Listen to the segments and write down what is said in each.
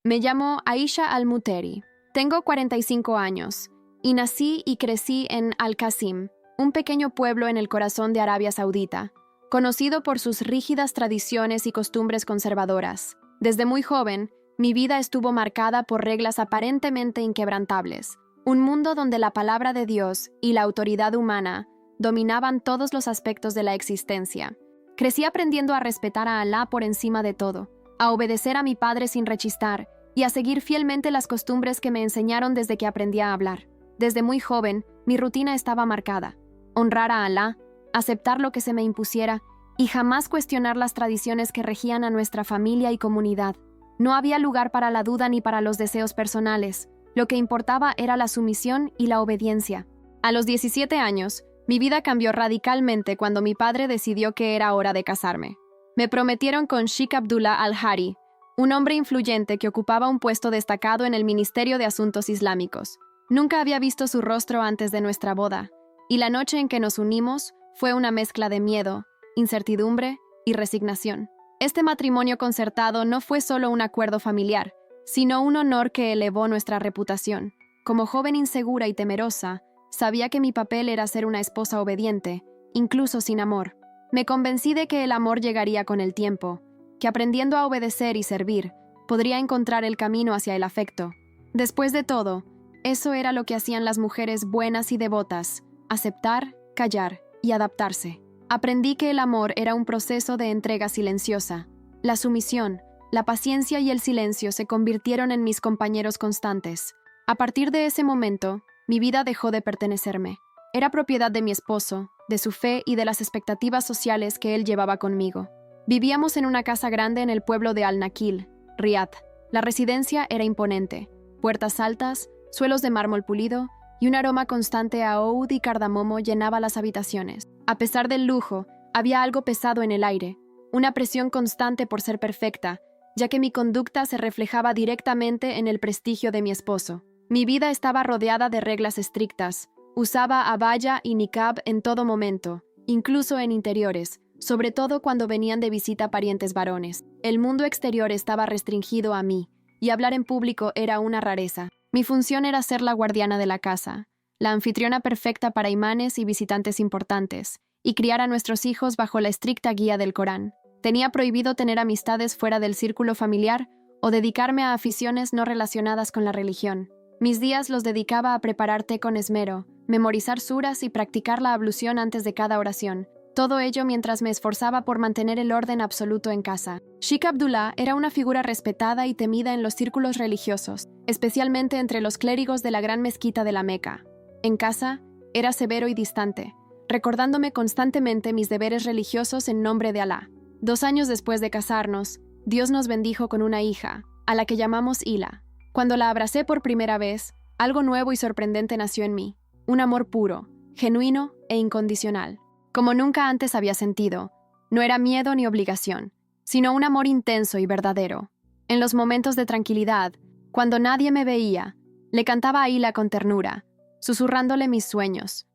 Me llamo Aisha Al-Muteri. Tengo 45 años y nací y crecí en Al-Qasim, un pequeño pueblo en el corazón de Arabia Saudita, conocido por sus rígidas tradiciones y costumbres conservadoras. Desde muy joven, mi vida estuvo marcada por reglas aparentemente inquebrantables, un mundo donde la palabra de Dios y la autoridad humana dominaban todos los aspectos de la existencia. Crecí aprendiendo a respetar a Alá por encima de todo, a obedecer a mi padre sin rechistar y a seguir fielmente las costumbres que me enseñaron desde que aprendí a hablar. Desde muy joven, mi rutina estaba marcada: honrar a Alá, aceptar lo que se me impusiera y jamás cuestionar las tradiciones que regían a nuestra familia y comunidad. No había lugar para la duda ni para los deseos personales. Lo que importaba era la sumisión y la obediencia. A los 17 años, mi vida cambió radicalmente cuando mi padre decidió que era hora de casarme. Me prometieron con Sheikh Abdullah Al-Hari, un hombre influyente que ocupaba un puesto destacado en el Ministerio de Asuntos Islámicos. Nunca había visto su rostro antes de nuestra boda, y la noche en que nos unimos fue una mezcla de miedo, incertidumbre y resignación. Este matrimonio concertado no fue solo un acuerdo familiar, sino un honor que elevó nuestra reputación. Como joven insegura y temerosa, sabía que mi papel era ser una esposa obediente, incluso sin amor. Me convencí de que el amor llegaría con el tiempo, que aprendiendo a obedecer y servir, podría encontrar el camino hacia el afecto. Después de todo, eso era lo que hacían las mujeres buenas y devotas: aceptar, callar y adaptarse. Aprendí que el amor era un proceso de entrega silenciosa. La sumisión, la paciencia y el silencio se convirtieron en mis compañeros constantes. A partir de ese momento, mi vida dejó de pertenecerme. Era propiedad de mi esposo, de su fe y de las expectativas sociales que él llevaba conmigo. Vivíamos en una casa grande en el pueblo de Al-Nakil, Riad. La residencia era imponente: puertas altas, suelos de mármol pulido y un aroma constante a oud y cardamomo llenaba las habitaciones. A pesar del lujo, había algo pesado en el aire, una presión constante por ser perfecta, ya que mi conducta se reflejaba directamente en el prestigio de mi esposo. Mi vida estaba rodeada de reglas estrictas. Usaba abaya y niqab en todo momento, incluso en interiores, sobre todo cuando venían de visita parientes varones. El mundo exterior estaba restringido a mí, y hablar en público era una rareza. Mi función era ser la guardiana de la casa, la anfitriona perfecta para imanes y visitantes importantes, y criar a nuestros hijos bajo la estricta guía del Corán. Tenía prohibido tener amistades fuera del círculo familiar o dedicarme a aficiones no relacionadas con la religión. Mis días los dedicaba a preparar té con esmero, memorizar suras y practicar la ablución antes de cada oración. Todo ello mientras me esforzaba por mantener el orden absoluto en casa. Sheikh Abdullah era una figura respetada y temida en los círculos religiosos, especialmente entre los clérigos de la gran mezquita de la Meca. En casa, era severo y distante, recordándome constantemente mis deberes religiosos en nombre de Alá. 2 años después de casarnos, Dios nos bendijo con una hija, a la que llamamos Hila. Cuando la abracé por primera vez, algo nuevo y sorprendente nació en mí: un amor puro, genuino e incondicional, como nunca antes había sentido. No era miedo ni obligación, sino un amor intenso y verdadero. En los momentos de tranquilidad, cuando nadie me veía, le cantaba a Hila con ternura, susurrándole mis sueños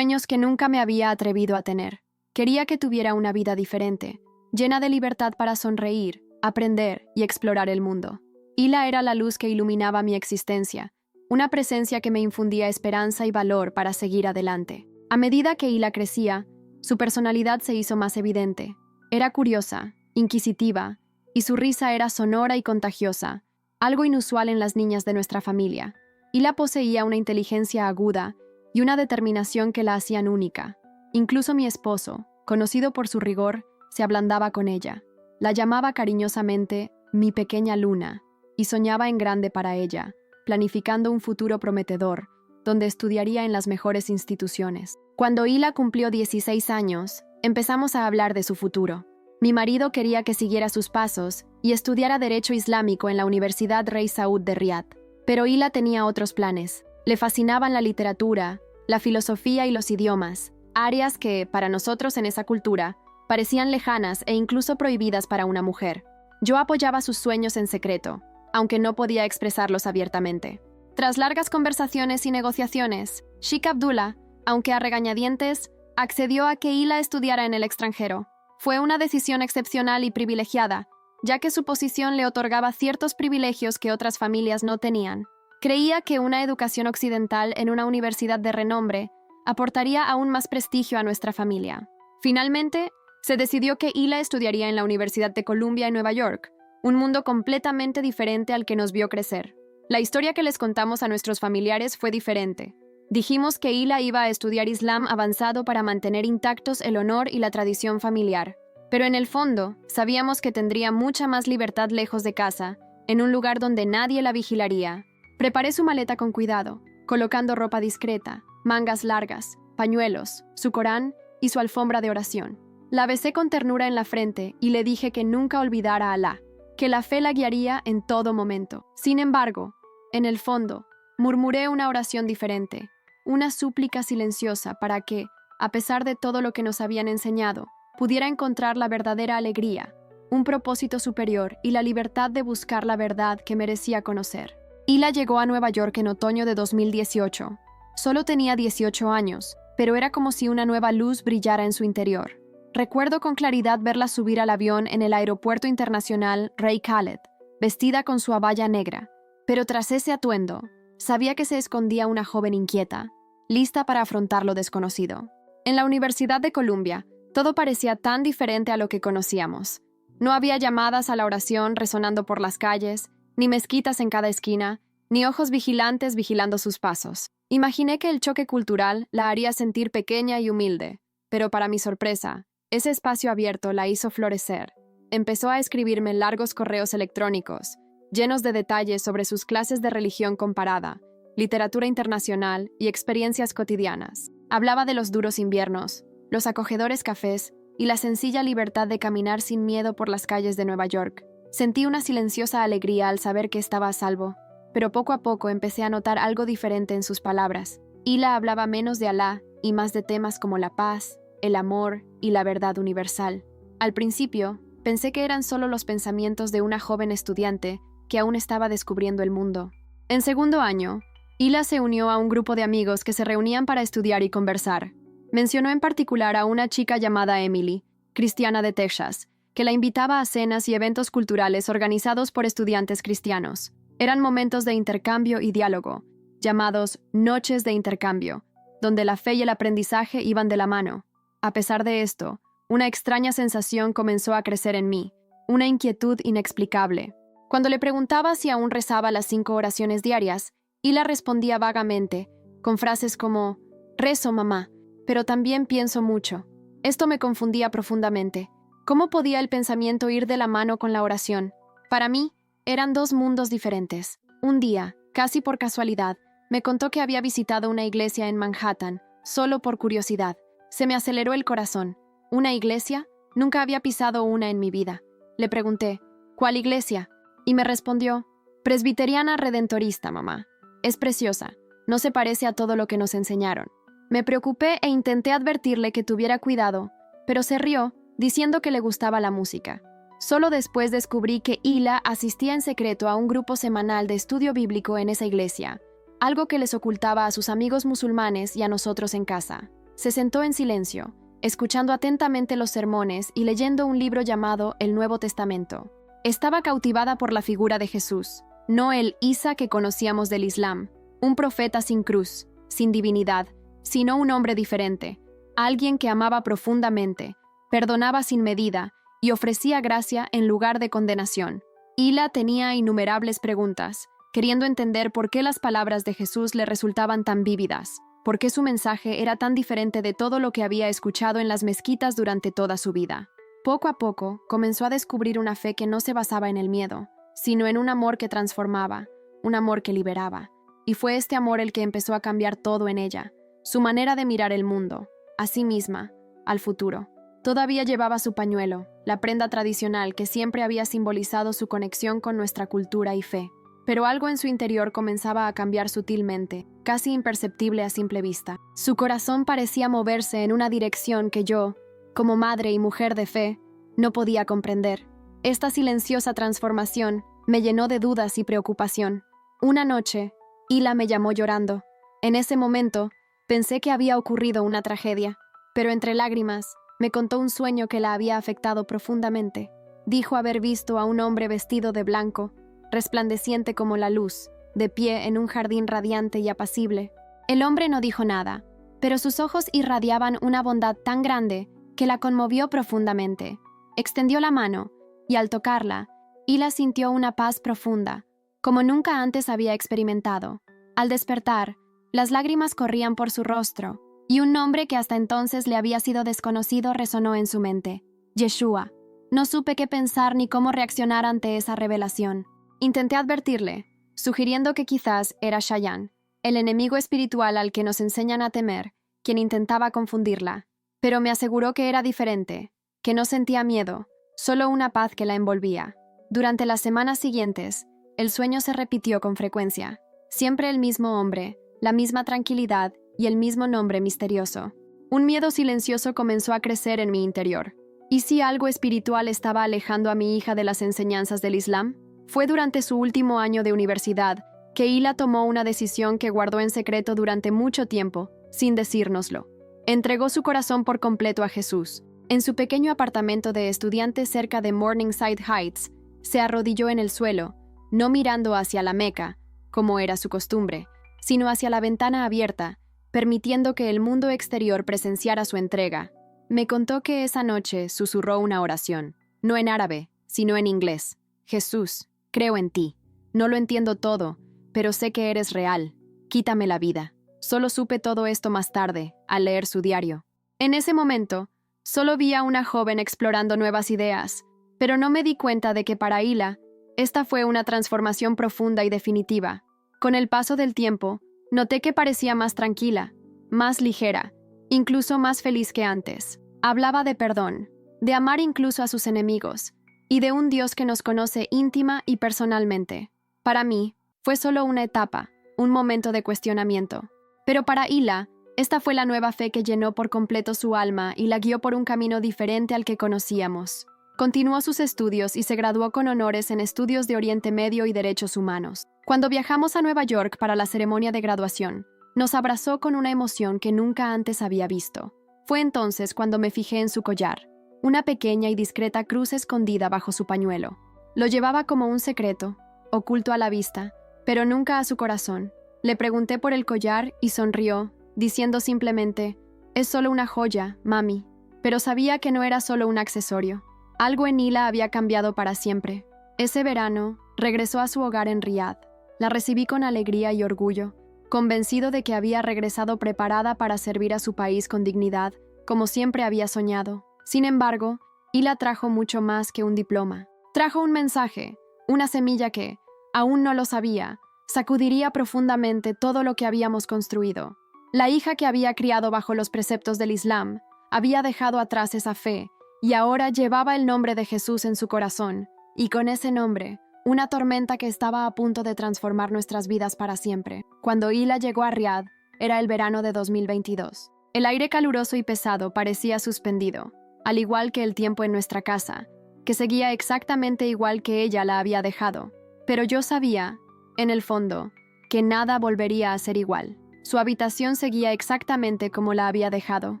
que nunca me había atrevido a tener. Quería que tuviera una vida diferente, llena de libertad para sonreír, aprender y explorar el mundo. Hila era la luz que iluminaba mi existencia, una presencia que me infundía esperanza y valor para seguir adelante. A medida que Hila crecía, su personalidad se hizo más evidente. Era curiosa, inquisitiva, y su risa era sonora y contagiosa, algo inusual en las niñas de nuestra familia. Hila poseía una inteligencia aguda y una determinación que la hacían única. Incluso mi esposo, conocido por su rigor, se ablandaba con ella. La llamaba cariñosamente mi pequeña luna, y soñaba en grande para ella, planificando un futuro prometedor, donde estudiaría en las mejores instituciones. Cuando Hila cumplió 16 años, empezamos a hablar de su futuro. Mi marido quería que siguiera sus pasos y estudiara Derecho Islámico en la Universidad Rey Saud de Riad. Pero Hila tenía otros planes. Le fascinaban la literatura, la filosofía y los idiomas, áreas que, para nosotros en esa cultura, parecían lejanas e incluso prohibidas para una mujer. Yo apoyaba sus sueños en secreto, aunque no podía expresarlos abiertamente. Tras largas conversaciones y negociaciones, Sheikh Abdullah, aunque a regañadientes, accedió a que Hila estudiara en el extranjero. Fue una decisión excepcional y privilegiada, ya que su posición le otorgaba ciertos privilegios que otras familias no tenían. Creía que una educación occidental en una universidad de renombre aportaría aún más prestigio a nuestra familia. Finalmente, se decidió que Hila estudiaría en la Universidad de Columbia en Nueva York, un mundo completamente diferente al que nos vio crecer. La historia que les contamos a nuestros familiares fue diferente. Dijimos que Hila iba a estudiar Islam avanzado para mantener intactos el honor y la tradición familiar. Pero en el fondo, sabíamos que tendría mucha más libertad lejos de casa, en un lugar donde nadie la vigilaría. Preparé su maleta con cuidado, colocando ropa discreta, mangas largas, pañuelos, su Corán y su alfombra de oración. La besé con ternura en la frente y le dije que nunca olvidara a Alá, que la fe la guiaría en todo momento. Sin embargo, en el fondo, murmuré una oración diferente, una súplica silenciosa para que, a pesar de todo lo que nos habían enseñado, pudiera encontrar la verdadera alegría, un propósito superior y la libertad de buscar la verdad que merecía conocer. Hila llegó a Nueva York en otoño de 2018. Solo tenía 18 años, pero era como si una nueva luz brillara en su interior. Recuerdo con claridad verla subir al avión en el Aeropuerto Internacional Rey Khaled, vestida con su abaya negra, pero tras ese atuendo, sabía que se escondía una joven inquieta, lista para afrontar lo desconocido. En la Universidad de Columbia, todo parecía tan diferente a lo que conocíamos. No había llamadas a la oración resonando por las calles, ni mezquitas en cada esquina, ni ojos vigilantes vigilando sus pasos. Imaginé que el choque cultural la haría sentir pequeña y humilde, pero para mi sorpresa, ese espacio abierto la hizo florecer. Empezó a escribirme largos correos electrónicos, llenos de detalles sobre sus clases de religión comparada, literatura internacional y experiencias cotidianas. Hablaba de los duros inviernos, los acogedores cafés y la sencilla libertad de caminar sin miedo por las calles de Nueva York. Sentí una silenciosa alegría al saber que estaba a salvo, pero poco a poco empecé a notar algo diferente en sus palabras. Hila hablaba menos de Alá y más de temas como la paz, el amor y la verdad universal. Al principio, pensé que eran solo los pensamientos de una joven estudiante que aún estaba descubriendo el mundo. En segundo año, Hila se unió a un grupo de amigos que se reunían para estudiar y conversar. Mencionó en particular a una chica llamada Emily, cristiana de Texas, que la invitaba a cenas y eventos culturales organizados por estudiantes cristianos. Eran momentos de intercambio y diálogo, llamados noches de intercambio, donde la fe y el aprendizaje iban de la mano. A pesar de esto, una extraña sensación comenzó a crecer en mí, una inquietud inexplicable. Cuando le preguntaba si aún rezaba las 5 oraciones diarias, Hila respondía vagamente, con frases como, «Rezo, mamá, pero también pienso mucho». Esto me confundía profundamente. ¿Cómo podía el pensamiento ir de la mano con la oración? Para mí, eran 2 mundos diferentes. Un día, casi por casualidad, me contó que había visitado una iglesia en Manhattan, solo por curiosidad. Se me aceleró el corazón. ¿Una iglesia? Nunca había pisado una en mi vida. Le pregunté, ¿cuál iglesia? Y me respondió, Presbiteriana Redentorista, mamá. Es preciosa. No se parece a todo lo que nos enseñaron. Me preocupé e intenté advertirle que tuviera cuidado, pero se rió, diciendo que le gustaba la música. Solo después descubrí que Hila asistía en secreto a un grupo semanal de estudio bíblico en esa iglesia, algo que les ocultaba a sus amigos musulmanes y a nosotros en casa. Se sentó en silencio, escuchando atentamente los sermones y leyendo un libro llamado El Nuevo Testamento. Estaba cautivada por la figura de Jesús, no el Isa que conocíamos del Islam, un profeta sin cruz, sin divinidad, sino un hombre diferente, alguien que amaba profundamente, perdonaba sin medida y ofrecía gracia en lugar de condenación. Hila tenía innumerables preguntas, queriendo entender por qué las palabras de Jesús le resultaban tan vívidas, por qué su mensaje era tan diferente de todo lo que había escuchado en las mezquitas durante toda su vida. Poco a poco, comenzó a descubrir una fe que no se basaba en el miedo, sino en un amor que transformaba, un amor que liberaba. Y fue este amor el que empezó a cambiar todo en ella, su manera de mirar el mundo, a sí misma, al futuro. Todavía llevaba su pañuelo, la prenda tradicional que siempre había simbolizado su conexión con nuestra cultura y fe. Pero algo en su interior comenzaba a cambiar sutilmente, casi imperceptible a simple vista. Su corazón parecía moverse en una dirección que yo, como madre y mujer de fe, no podía comprender. Esta silenciosa transformación me llenó de dudas y preocupación. Una noche, Hila me llamó llorando. En ese momento, pensé que había ocurrido una tragedia, pero entre lágrimas, me contó un sueño que la había afectado profundamente. dijo haber visto a un hombre vestido de blanco, resplandeciente como la luz, de pie en un jardín radiante y apacible. El hombre no dijo nada, pero sus ojos irradiaban una bondad tan grande que la conmovió profundamente. Extendió la mano, y al tocarla, Hila sintió una paz profunda, como nunca antes había experimentado. Al despertar, las lágrimas corrían por su rostro, y un nombre que hasta entonces le había sido desconocido resonó en su mente: Yeshua. No supe qué pensar ni cómo reaccionar ante esa revelación. Intenté advertirle, sugiriendo que quizás era Shayan, el enemigo espiritual al que nos enseñan a temer, quien intentaba confundirla. Pero me aseguró que era diferente, que no sentía miedo, solo una paz que la envolvía. Durante las semanas siguientes, el sueño se repitió con frecuencia. Siempre el mismo hombre, la misma tranquilidad y el mismo nombre misterioso. Un miedo silencioso comenzó a crecer en mi interior. ¿Y si algo espiritual estaba alejando a mi hija de las enseñanzas del Islam? Fue durante su último año de universidad que Hila tomó una decisión que guardó en secreto durante mucho tiempo, sin decírnoslo. Entregó su corazón por completo a Jesús. En su pequeño apartamento de estudiante cerca de Morningside Heights, se arrodilló en el suelo, no mirando hacia la Meca, como era su costumbre, sino hacia la ventana abierta, permitiendo que el mundo exterior presenciara su entrega. Me contó que esa noche susurró una oración, no en árabe, sino en inglés. Jesús, creo en ti. No lo entiendo todo, pero sé que eres real. Quítame la vida. Solo supe todo esto más tarde, al leer su diario. En ese momento, solo vi a una joven explorando nuevas ideas, pero no me di cuenta de que para Hila, esta fue una transformación profunda y definitiva. Con el paso del tiempo, noté que parecía más tranquila, más ligera, incluso más feliz que antes. Hablaba de perdón, de amar incluso a sus enemigos, y de un Dios que nos conoce íntima y personalmente. Para mí, fue solo una etapa, un momento de cuestionamiento. Pero para Hila, esta fue la nueva fe que llenó por completo su alma y la guió por un camino diferente al que conocíamos. Continuó sus estudios y se graduó con honores en estudios de Oriente Medio y Derechos Humanos. Cuando viajamos a Nueva York para la ceremonia de graduación, nos abrazó con una emoción que nunca antes había visto. Fue entonces cuando me fijé en su collar, una pequeña y discreta cruz escondida bajo su pañuelo. Lo llevaba como un secreto, oculto a la vista, pero nunca a su corazón. Le pregunté por el collar y sonrió, diciendo simplemente: «Es solo una joya, mami». Pero sabía que no era solo un accesorio. Algo en Hila había cambiado para siempre. Ese verano, regresó a su hogar en Riad. La recibí con alegría y orgullo, convencido de que había regresado preparada para servir a su país con dignidad, como siempre había soñado. Sin embargo, Hila trajo mucho más que un diploma. Trajo un mensaje, una semilla que, aún no lo sabía, sacudiría profundamente todo lo que habíamos construido. La hija que había criado bajo los preceptos del Islam había dejado atrás esa fe y ahora llevaba el nombre de Jesús en su corazón, y con ese nombre, una tormenta que estaba a punto de transformar nuestras vidas para siempre. Cuando Hila llegó a Riad, era el verano de 2022. El aire caluroso y pesado parecía suspendido, al igual que el tiempo en nuestra casa, que seguía exactamente igual que ella la había dejado. Pero yo sabía, en el fondo, que nada volvería a ser igual. Su habitación seguía exactamente como la había dejado.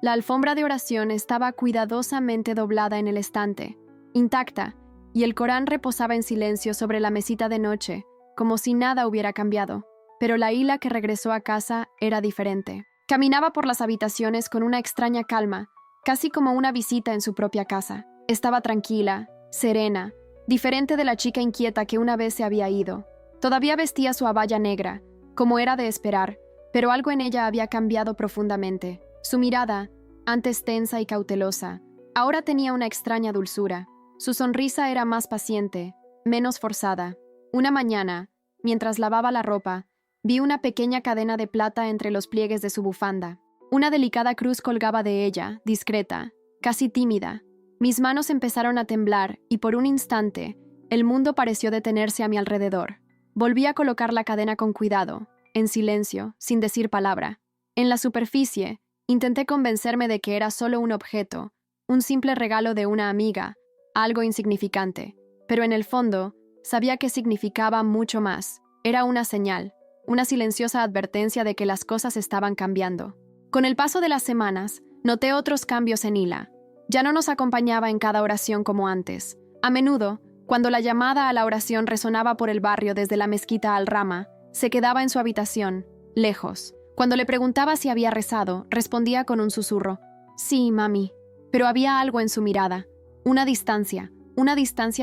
La alfombra de oración estaba cuidadosamente doblada en el estante, intacta, y el Corán reposaba en silencio sobre la mesita de noche, como si nada hubiera cambiado. Pero la Hila que regresó a casa era diferente. Caminaba por las habitaciones con una extraña calma, casi como una visita en su propia casa. Estaba tranquila, serena, diferente de la chica inquieta que una vez se había ido. Todavía vestía su abaya negra, como era de esperar, pero algo en ella había cambiado profundamente. Su mirada, antes tensa y cautelosa, ahora tenía una extraña dulzura. Su sonrisa era más paciente, menos forzada. Una mañana, mientras lavaba la ropa, vi una pequeña cadena de plata entre los pliegues de su bufanda. Una delicada cruz colgaba de ella, discreta, casi tímida. Mis manos empezaron a temblar y por un instante, el mundo pareció detenerse a mi alrededor. Volví a colocar la cadena con cuidado, en silencio, sin decir palabra. En la superficie, intenté convencerme de que era solo un objeto, un simple regalo de una amiga, algo insignificante. Pero en el fondo, sabía que significaba mucho más. Era una señal, una silenciosa advertencia de que las cosas estaban cambiando. Con el paso de las semanas, noté otros cambios en Hila. Ya no nos acompañaba en cada oración como antes. A menudo, cuando la llamada a la oración resonaba por el barrio desde la mezquita al Rama, se quedaba en su habitación, lejos. Cuando le preguntaba si había rezado, respondía con un susurro: «Sí, mami». Pero había algo en su mirada, una distancia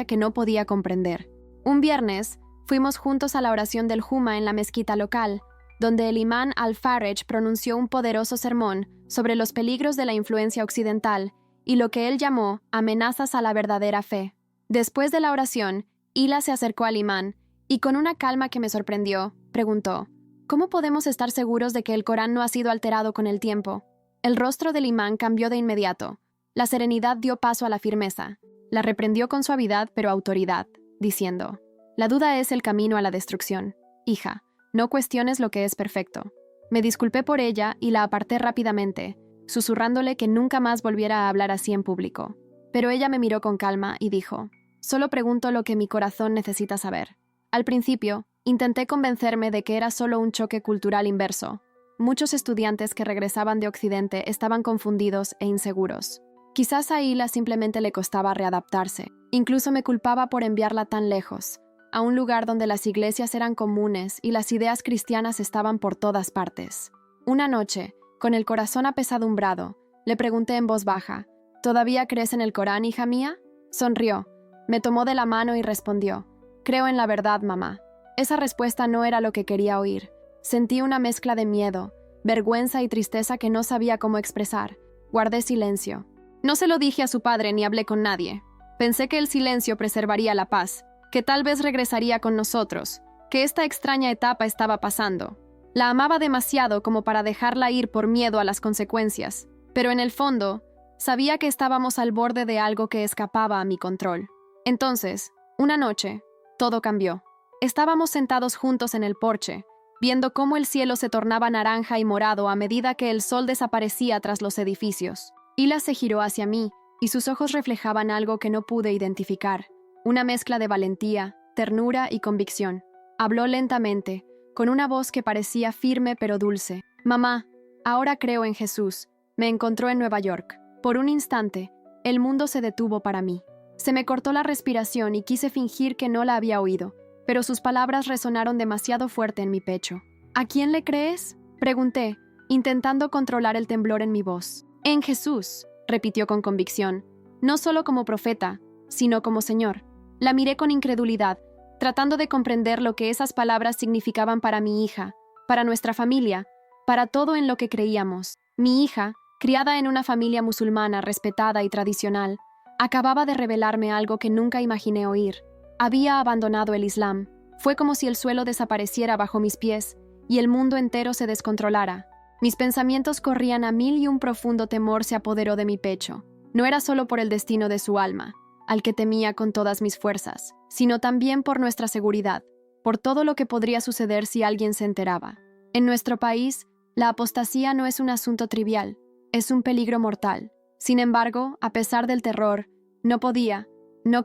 que no podía comprender. Un viernes, fuimos juntos a la oración del Juma en la mezquita local, donde el imán Al-Faraj pronunció un poderoso sermón sobre los peligros de la influencia occidental y lo que él llamó amenazas a la verdadera fe. Después de la oración, Hila se acercó al imán y, con una calma que me sorprendió, preguntó: «¿Cómo podemos estar seguros de que el Corán no ha sido alterado con el tiempo?». El rostro del imán cambió de inmediato. La serenidad dio paso a la firmeza. La reprendió con suavidad pero autoridad, diciendo: «La duda es el camino a la destrucción. Hija, no cuestiones lo que es perfecto». Me disculpé por ella y la aparté rápidamente, susurrándole que nunca más volviera a hablar así en público. Pero ella me miró con calma y dijo: «Solo pregunto lo que mi corazón necesita saber». Al principio, intenté convencerme de que era solo un choque cultural inverso. Muchos estudiantes que regresaban de Occidente estaban confundidos e inseguros. Quizás a Hila simplemente le costaba readaptarse. Incluso me culpaba por enviarla tan lejos, a un lugar donde las iglesias eran comunes y las ideas cristianas estaban por todas partes. Una noche, con el corazón apesadumbrado, le pregunté en voz baja: «¿Todavía crees en el Corán, hija mía?». Sonrió, me tomó de la mano y respondió: «Creo en la verdad, mamá». Esa respuesta no era lo que quería oír. Sentí una mezcla de miedo, vergüenza y tristeza que no sabía cómo expresar. Guardé silencio. No se lo dije a su padre ni hablé con nadie. Pensé que el silencio preservaría la paz, que tal vez regresaría con nosotros, que esta extraña etapa estaba pasando. La amaba demasiado como para dejarla ir por miedo a las consecuencias, pero en el fondo, sabía que estábamos al borde de algo que escapaba a mi control. Entonces, una noche, todo cambió. Estábamos sentados juntos en el porche, viendo cómo el cielo se tornaba naranja y morado a medida que el sol desaparecía tras los edificios. Hila se giró hacia mí, y sus ojos reflejaban algo que no pude identificar. Una mezcla de valentía, ternura y convicción. Habló lentamente, con una voz que parecía firme pero dulce. «Mamá, ahora creo en Jesús. Me encontró en Nueva York. Por un instante, el mundo se detuvo para mí. Se me cortó la respiración y quise fingir que no la había oído, pero sus palabras resonaron demasiado fuerte en mi pecho». «¿A quién le crees?», pregunté, intentando controlar el temblor en mi voz. «En Jesús», repitió con convicción, «no solo como profeta, sino como Señor». La miré con incredulidad, tratando de comprender lo que esas palabras significaban para mi hija, para nuestra familia, para todo en lo que creíamos. Mi hija, criada en una familia musulmana respetada y tradicional, acababa de revelarme algo que nunca imaginé oír. Había abandonado el Islam. Fue como si el suelo desapareciera bajo mis pies y el mundo entero se descontrolara. Mis pensamientos corrían a mil y un profundo temor se apoderó de mi pecho. No era solo por el destino de su alma, al que temía con todas mis fuerzas, sino también por nuestra seguridad, por todo lo que podría suceder si alguien se enteraba. En nuestro país, la apostasía no es un asunto trivial, es un peligro mortal. Sin embargo, a pesar del terror, no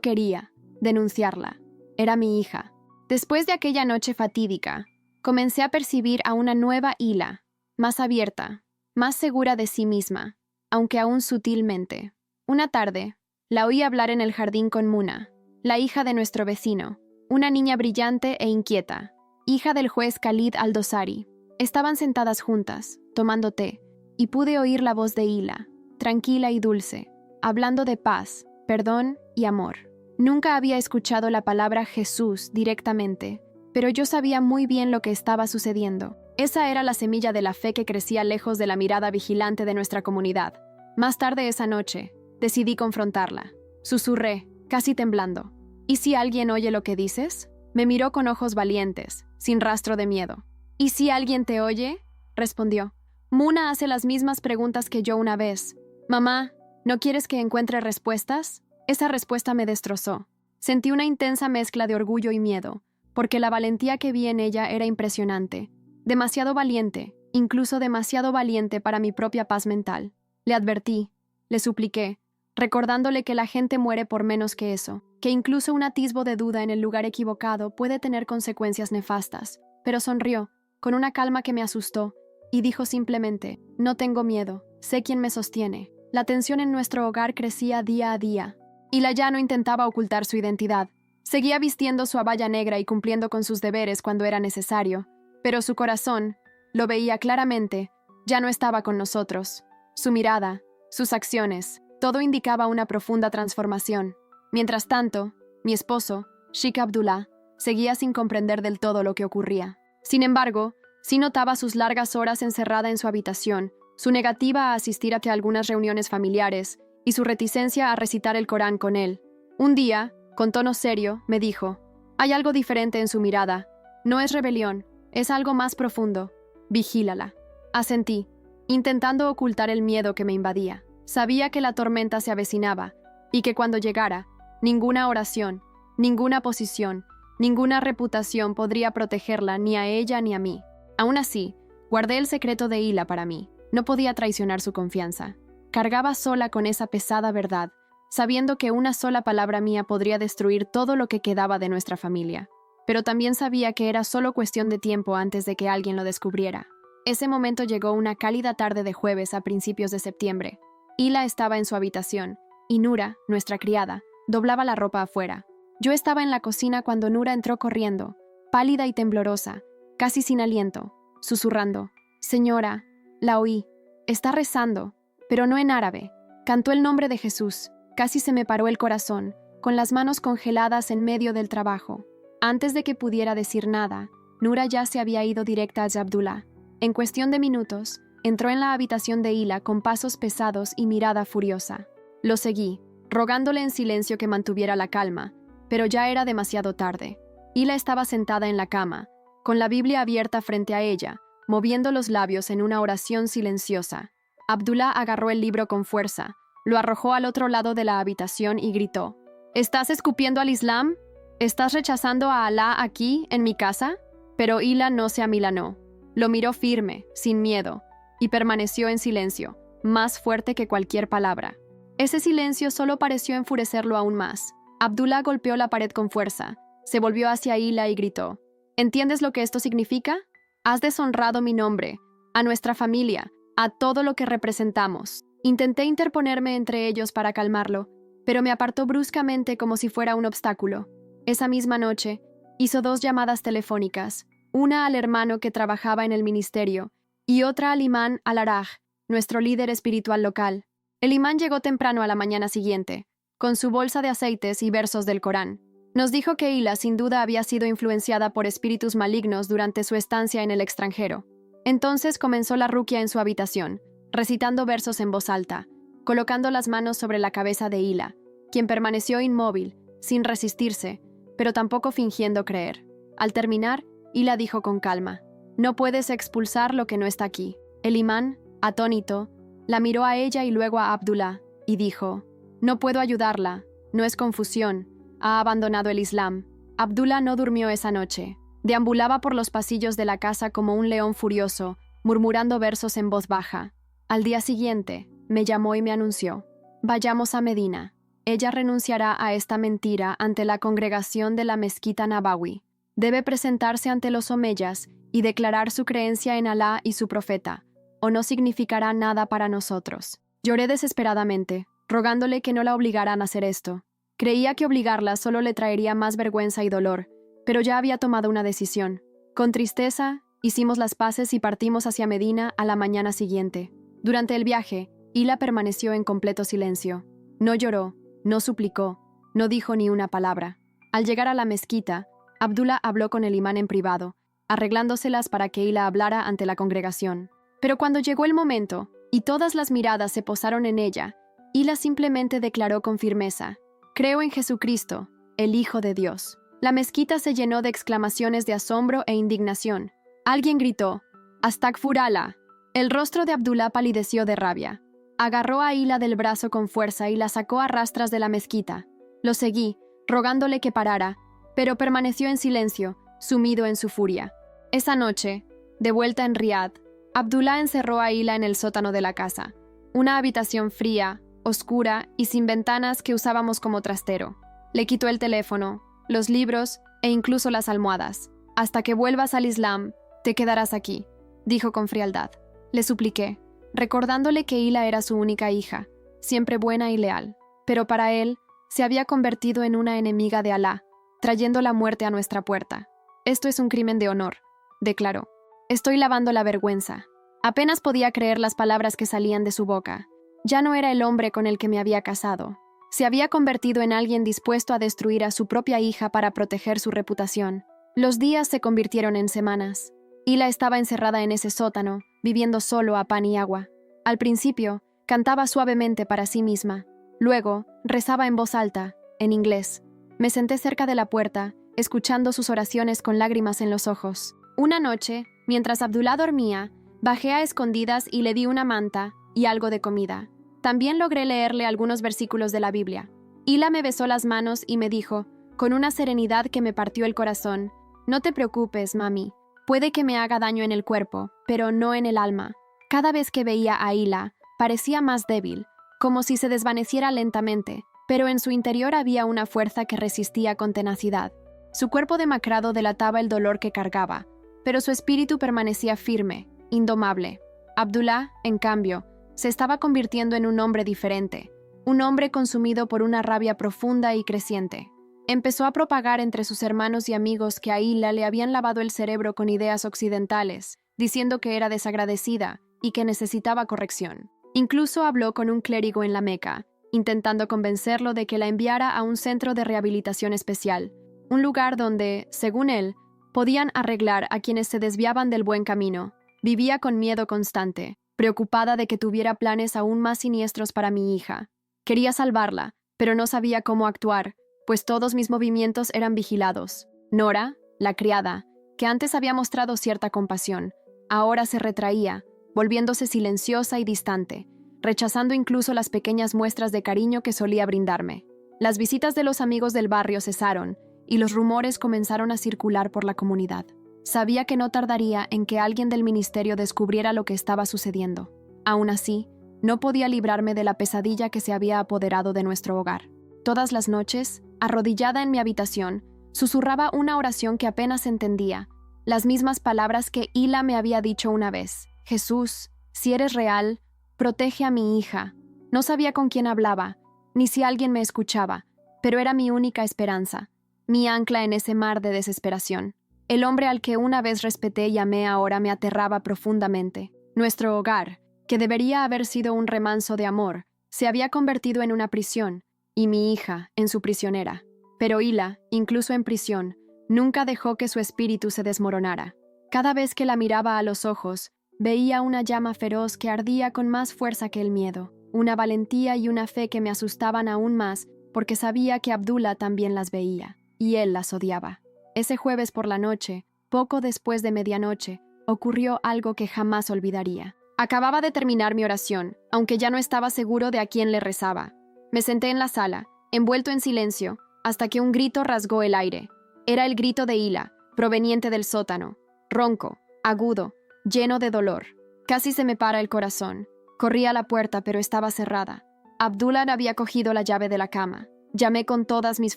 quería denunciarla. Era mi hija. Después de aquella noche fatídica, comencé a percibir a una nueva Hila, más abierta, más segura de sí misma, aunque aún sutilmente. Una tarde, la oí hablar en el jardín con Muna, la hija de nuestro vecino, una niña brillante e inquieta, hija del juez Khalid al-Dosari. Estaban sentadas juntas, tomando té, y pude oír la voz de Hila, tranquila y dulce, hablando de paz, perdón y amor. Nunca había escuchado la palabra Jesús directamente, pero yo sabía muy bien lo que estaba sucediendo. Esa era la semilla de la fe que crecía lejos de la mirada vigilante de nuestra comunidad. Más tarde esa noche, decidí confrontarla. Susurré, casi temblando: «¿Y si alguien oye lo que dices?». Me miró con ojos valientes, sin rastro de miedo. «¿Y si alguien te oye?», respondió. «Muna hace las mismas preguntas que yo una vez. Mamá, ¿no quieres que encuentre respuestas?». Esa respuesta me destrozó. Sentí una intensa mezcla de orgullo y miedo, porque la valentía que vi en ella era impresionante. Demasiado valiente, incluso demasiado valiente para mi propia paz mental. Le advertí, le supliqué, recordándole que la gente muere por menos que eso, que incluso un atisbo de duda en el lugar equivocado puede tener consecuencias nefastas. Pero sonrió, con una calma que me asustó, y dijo simplemente: «No tengo miedo, sé quién me sostiene». La tensión en nuestro hogar crecía día a día. Hila ya no intentaba ocultar su identidad. Seguía vistiendo su abaya negra y cumpliendo con sus deberes cuando era necesario, pero su corazón, lo veía claramente, ya no estaba con nosotros. Su mirada, sus acciones, todo indicaba una profunda transformación. Mientras tanto, mi esposo, Sheikh Abdullah, seguía sin comprender del todo lo que ocurría. Sin embargo, sí notaba sus largas horas encerrada en su habitación, su negativa a asistir a algunas reuniones familiares y su reticencia a recitar el Corán con él. Un día, con tono serio, me dijo: «Hay algo diferente en su mirada. No es rebelión, es algo más profundo. Vigílala». Asentí, intentando ocultar el miedo que me invadía. Sabía que la tormenta se avecinaba y que cuando llegara, ninguna oración, ninguna posición, ninguna reputación podría protegerla ni a ella ni a mí. Aún así, guardé el secreto de Hila para mí. No podía traicionar su confianza. Cargaba sola con esa pesada verdad, sabiendo que una sola palabra mía podría destruir todo lo que quedaba de nuestra familia. Pero también sabía que era solo cuestión de tiempo antes de que alguien lo descubriera. Ese momento llegó una cálida tarde de jueves a principios de septiembre. Hila estaba en su habitación, y Nura, nuestra criada, doblaba la ropa afuera. Yo estaba en la cocina cuando Nura entró corriendo, pálida y temblorosa, casi sin aliento, susurrando: «Señora, la oí. Está rezando, pero no en árabe». Cantó el nombre de Jesús. Casi se me paró el corazón, con las manos congeladas en medio del trabajo. Antes de que pudiera decir nada, Nura ya se había ido directa a Abdullah. En cuestión de minutos, entró en la habitación de Hila con pasos pesados y mirada furiosa. Lo seguí, rogándole en silencio que mantuviera la calma, pero ya era demasiado tarde. Hila estaba sentada en la cama, con la Biblia abierta frente a ella, moviendo los labios en una oración silenciosa. Abdullah agarró el libro con fuerza, lo arrojó al otro lado de la habitación y gritó: «¿Estás escupiendo al Islam? ¿Estás rechazando a Alá aquí, en mi casa?». Pero Hila no se amilanó. Lo miró firme, sin miedo, y permaneció en silencio, más fuerte que cualquier palabra. Ese silencio solo pareció enfurecerlo aún más. Abdullah golpeó la pared con fuerza, se volvió hacia Hila y gritó: «¿Entiendes lo que esto significa? Has deshonrado mi nombre, a nuestra familia, a todo lo que representamos». Intenté interponerme entre ellos para calmarlo, pero me apartó bruscamente como si fuera un obstáculo. Esa misma noche, hizo 2 llamadas telefónicas, una al hermano que trabajaba en el ministerio y otra al imán al-Araj, nuestro líder espiritual local. El imán llegó temprano a la mañana siguiente, con su bolsa de aceites y versos del Corán. Nos dijo que Hila sin duda había sido influenciada por espíritus malignos durante su estancia en el extranjero. Entonces comenzó la ruqia en su habitación, recitando versos en voz alta, colocando las manos sobre la cabeza de Hila, quien permaneció inmóvil, sin resistirse, pero tampoco fingiendo creer. Al terminar, Hila dijo con calma: «No puedes expulsar lo que no está aquí». El imán, atónito, la miró a ella y luego a Abdullah, y dijo: «No puedo ayudarla, no es confusión, ha abandonado el Islam». Abdullah no durmió esa noche. Deambulaba por los pasillos de la casa como un león furioso, murmurando versos en voz baja. Al día siguiente, me llamó y me anunció: «Vayamos a Medina. Ella renunciará a esta mentira ante la congregación de la mezquita Nabawi. Debe presentarse ante los omeyas y declarar su creencia en Alá y su profeta, o no significará nada para nosotros». Lloré desesperadamente, rogándole que no la obligaran a hacer esto. Creía que obligarla solo le traería más vergüenza y dolor, pero ya había tomado una decisión. Con tristeza, hicimos las paces y partimos hacia Medina a la mañana siguiente. Durante el viaje, Hila permaneció en completo silencio. No lloró, no suplicó, no dijo ni una palabra. Al llegar a la mezquita, Abdullah habló con el imán en privado, arreglándoselas para que Hila hablara ante la congregación. Pero cuando llegó el momento, y todas las miradas se posaron en ella, Hila simplemente declaró con firmeza: «Creo en Jesucristo, el Hijo de Dios». La mezquita se llenó de exclamaciones de asombro e indignación. Alguien gritó: «Astagfurala». El rostro de Abdullah palideció de rabia. Agarró a Hila del brazo con fuerza y la sacó a rastras de la mezquita. Lo seguí, rogándole que parara, pero permaneció en silencio, sumido en su furia. Esa noche, de vuelta en Riad, Abdullah encerró a Hila en el sótano de la casa, una habitación fría, oscura y sin ventanas que usábamos como trastero. Le quitó el teléfono, los libros e incluso las almohadas. «Hasta que vuelvas al Islam, te quedarás aquí», dijo con frialdad. Le supliqué, recordándole que Hila era su única hija, siempre buena y leal. Pero para él, se había convertido en una enemiga de Alá, trayendo la muerte a nuestra puerta. Esto es un crimen de honor, declaró. Estoy lavando la vergüenza. Apenas podía creer las palabras que salían de su boca. Ya no era el hombre con el que me había casado. Se había convertido en alguien dispuesto a destruir a su propia hija para proteger su reputación. Los días se convirtieron en semanas. Hila estaba encerrada en ese sótano, viviendo solo a pan y agua. Al principio, cantaba suavemente para sí misma. Luego, rezaba en voz alta, en inglés. Me senté cerca de la puerta, escuchando sus oraciones con lágrimas en los ojos. Una noche, mientras Abdullah dormía, bajé a escondidas y le di una manta y algo de comida. También logré leerle algunos versículos de la Biblia. Hila me besó las manos y me dijo, con una serenidad que me partió el corazón, «No te preocupes, mami. Puede que me haga daño en el cuerpo, pero no en el alma». Cada vez que veía a Hila, parecía más débil, como si se desvaneciera lentamente, pero en su interior había una fuerza que resistía con tenacidad. Su cuerpo demacrado delataba el dolor que cargaba, pero su espíritu permanecía firme, indomable. Abdullah, en cambio, se estaba convirtiendo en un hombre diferente, un hombre consumido por una rabia profunda y creciente. Empezó a propagar entre sus hermanos y amigos que a Hila le habían lavado el cerebro con ideas occidentales, diciendo que era desagradecida y que necesitaba corrección. Incluso habló con un clérigo en la Meca, intentando convencerlo de que la enviara a un centro de rehabilitación especial, un lugar donde, según él, podían arreglar a quienes se desviaban del buen camino. Vivía con miedo constante, preocupada de que tuviera planes aún más siniestros para mi hija. Quería salvarla, pero no sabía cómo actuar, pues todos mis movimientos eran vigilados. Nora, la criada, que antes había mostrado cierta compasión, ahora se retraía, volviéndose silenciosa y distante, rechazando incluso las pequeñas muestras de cariño que solía brindarme. Las visitas de los amigos del barrio cesaron, y los rumores comenzaron a circular por la comunidad. Sabía que no tardaría en que alguien del ministerio descubriera lo que estaba sucediendo. Aún así, no podía librarme de la pesadilla que se había apoderado de nuestro hogar. Todas las noches, arrodillada en mi habitación, susurraba una oración que apenas entendía, las mismas palabras que Hila me había dicho una vez. Jesús, si eres real, protege a mi hija. No sabía con quién hablaba, ni si alguien me escuchaba, pero era mi única esperanza, mi ancla en ese mar de desesperación. El hombre al que una vez respeté y amé ahora me aterraba profundamente. Nuestro hogar, que debería haber sido un remanso de amor, se había convertido en una prisión, y mi hija en su prisionera. Pero Hila, incluso en prisión, nunca dejó que su espíritu se desmoronara. Cada vez que la miraba a los ojos, veía una llama feroz que ardía con más fuerza que el miedo, una valentía y una fe que me asustaban aún más porque sabía que Abdullah también las veía, y él las odiaba. Ese jueves por la noche, poco después de medianoche, ocurrió algo que jamás olvidaría. Acababa de terminar mi oración, aunque ya no estaba seguro de a quién le rezaba. Me senté en la sala, envuelto en silencio, hasta que un grito rasgó el aire. Era el grito de Hila, proveniente del sótano, ronco, agudo, lleno de dolor. Casi se me para el corazón. Corrí a la puerta, pero estaba cerrada. Abdullah había cogido la llave de la cama. Llamé con todas mis